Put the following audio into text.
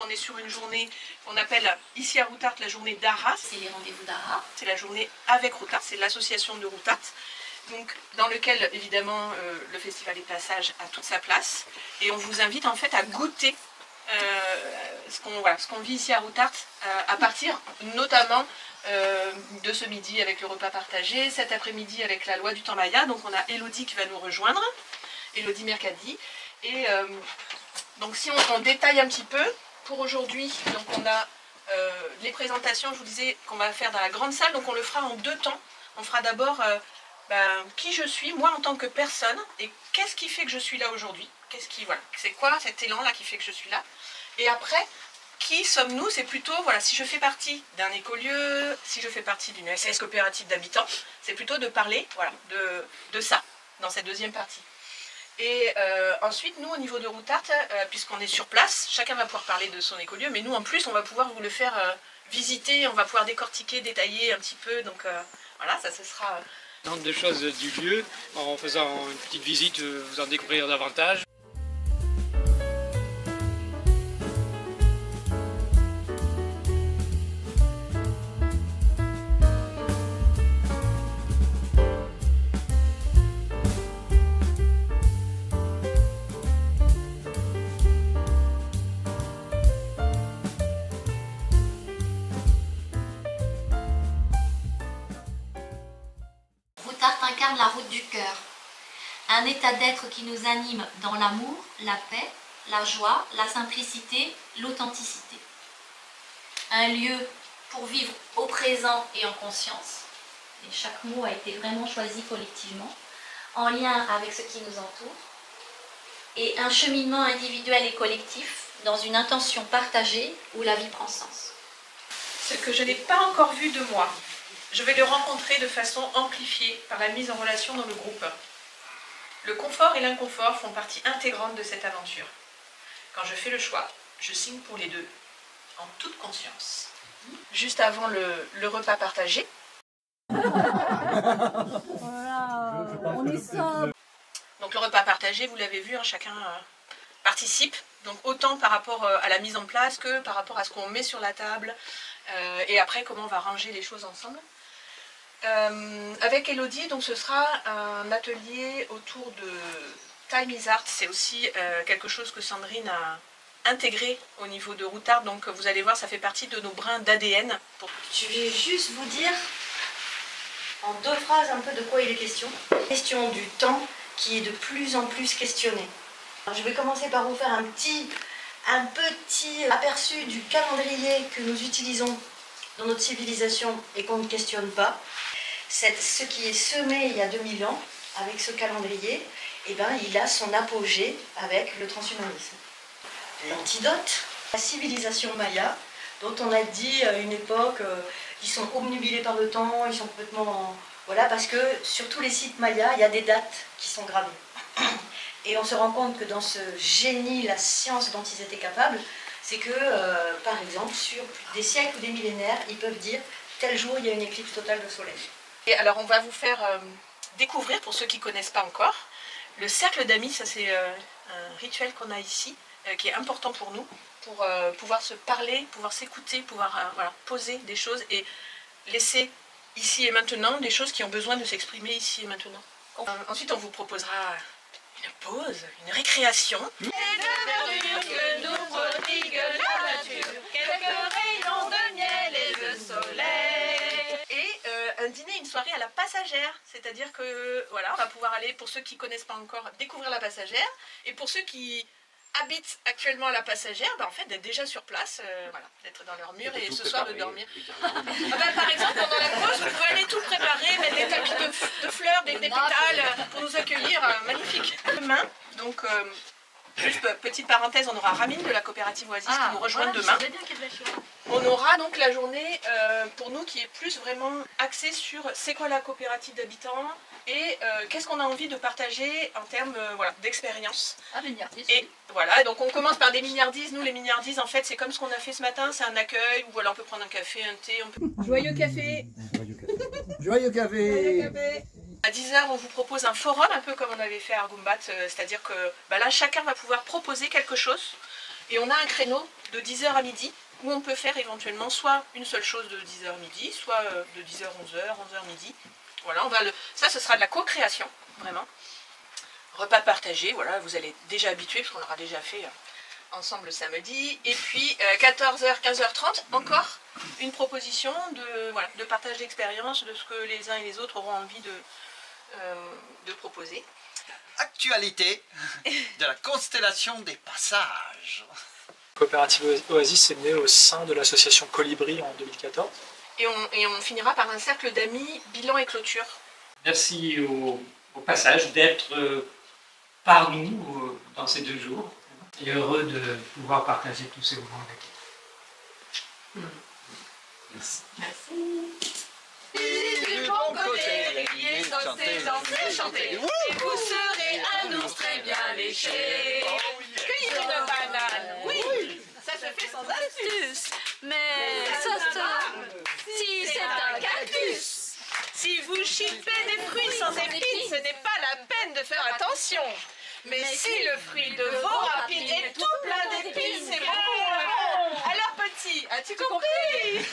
On est sur une journée qu'on appelle ici à Routart la journée d'Arras. C'est les rendez-vous d'Arras. C'est la journée avec Routart, c'est l'association de Routart. Donc, dans lequel évidemment le festival des passages a toute sa place. Et on vous invite en fait à goûter ce qu'on vit ici à Routart à partir notamment de ce midi avec le repas partagé, cet après-midi avec la loi du temps maya. Donc on a Elodie qui va nous rejoindre, Elodie Mercadi. Et donc si on détaille un petit peu, pour aujourd'hui, donc on a les présentations, je vous disais qu'on va faire dans la grande salle, donc on le fera en deux temps. On fera d'abord qui je suis, moi en tant que personne, et qu'est-ce qui fait que je suis là aujourd'hui. Voilà, c'est quoi cet élan-là qui fait que je suis là. Et après, qui sommes-nous? C'est plutôt, voilà, si je fais partie d'un écolieu, si je fais partie d'une SAS coopérative d'habitants, c'est plutôt de parler voilà, de ça, dans cette deuxième partie. Et ensuite, nous, au niveau de Routart, puisqu'on est sur place, chacun va pouvoir parler de son écolieu, mais nous, en plus, on va pouvoir vous le faire visiter, on va pouvoir décortiquer, détailler un petit peu, donc voilà, ça ce sera... De choses du lieu, en faisant une petite visite, vous en découvrir davantage. Routart incarne la route du cœur, un état d'être qui nous anime dans l'amour, la paix, la joie, la simplicité, l'authenticité. Un lieu pour vivre au présent et en conscience, et chaque mot a été vraiment choisi collectivement, en lien avec ce qui nous entoure, et un cheminement individuel et collectif dans une intention partagée où la vie prend sens. Ce que je n'ai pas encore vu de moi, je vais le rencontrer de façon amplifiée par la mise en relation dans le groupe. Le confort et l'inconfort font partie intégrante de cette aventure. Quand je fais le choix, je signe pour les deux, en toute conscience. Juste avant le repas partagé. Voilà, on est sobre. Donc le repas partagé, vous l'avez vu, hein, chacun participe. Donc autant par rapport à la mise en place que par rapport à ce qu'on met sur la table. Et après, comment on va ranger les choses ensemble. Avec Elodie, donc ce sera un atelier autour de Time is Art. C'est aussi quelque chose que Sandrine a intégré au niveau de Routart. Donc vous allez voir, ça fait partie de nos brins d'ADN. Je vais juste vous dire en deux phrases un peu de quoi il est question. Question du temps qui est de plus en plus questionné. Alors, je vais commencer par vous faire un petit aperçu du calendrier que nous utilisons dans notre civilisation et qu'on ne questionne pas. Ce qui est semé il y a 2000 ans avec ce calendrier, eh ben, il a son apogée avec le transhumanisme. L'antidote, la civilisation maya, dont on a dit à une époque qu'ils sont obnubilés par le temps, ils sont complètement... Voilà, parce que sur tous les sites mayas, il y a des dates qui sont gravées. Et on se rend compte que dans ce génie, la science dont ils étaient capables, c'est que, par exemple, sur des siècles ou des millénaires, ils peuvent dire tel jour, il y a une éclipse totale de soleil. Et alors, on va vous faire découvrir, pour ceux qui ne connaissent pas encore, le cercle d'amis. Ça, c'est un rituel qu'on a ici, qui est important pour nous, pour pouvoir se parler, pouvoir s'écouter, pouvoir voilà, poser des choses et laisser ici et maintenant des choses qui ont besoin de s'exprimer ici et maintenant. Ensuite, on vous proposera une pause, une récréation. Les deux verdures que nous prodigue la nature, quelques rayons de miel et de soleil. Et un dîner, une soirée à la passagère, c'est-à-dire que voilà, on va pouvoir aller, pour ceux qui ne connaissent pas encore, découvrir la passagère, et pour ceux qui habitent actuellement à la passagère, en fait d'être déjà sur place, voilà, d'être dans leur mur et ce soir de dormir. Par exemple, pendant la pause, vous pouvez aller tout préparer, mettre des tapis de fleurs, des pétales pour nous accueillir, magnifique. Demain, donc juste petite parenthèse, on aura Ramine de la coopérative Oasis qui nous rejoint demain. On aura donc la journée pour nous qui est plus vraiment axée sur c'est quoi la coopérative d'habitants et qu'est-ce qu'on a envie de partager en termes voilà, d'expérience. Ah, mignardises. Et voilà, donc on commence par des mignardises. Nous les mignardises en fait c'est comme ce qu'on a fait ce matin, c'est un accueil où voilà, on peut prendre un café, un thé. Joyeux café. Joyeux café. Joyeux café. À 10 h, on vous propose un forum, un peu comme on avait fait à Argumbat, c'est-à-dire que là, chacun va pouvoir proposer quelque chose. Et on a un créneau de 10h à midi, où on peut faire éventuellement soit une seule chose de 10h à midi, soit de 10h à 11h, 11h midi. Voilà, ça ce sera de la co-création, vraiment. Repas partagé, voilà, vous allez déjà habituer, parce qu'on l'aura déjà fait ensemble le samedi. Et puis 14h, 15h30, encore une proposition de partage d'expérience, de ce que les uns et les autres auront envie de proposer. Actualité de la constellation des passages. Coopérative Oasis est née au sein de l'association Colibri en 2014. Et on finira par un cercle d'amis, bilan et clôture. Merci au passage d'être par nous dans ces 2 jours. Et heureux de pouvoir partager tous ces moments avec vous. Merci. Du bon côté, dansez, chantez. Et vous serez un ours très bien léché. Cueillir une banane, oui, ça se fait sans astuce. Mais si c'est un cactus. Si vous chipez des fruits sans épines, ce n'est pas la peine de faire attention. Mais si le fruit de vos rapines est tout plein d'épines, c'est bon. Alors petit, as-tu compris?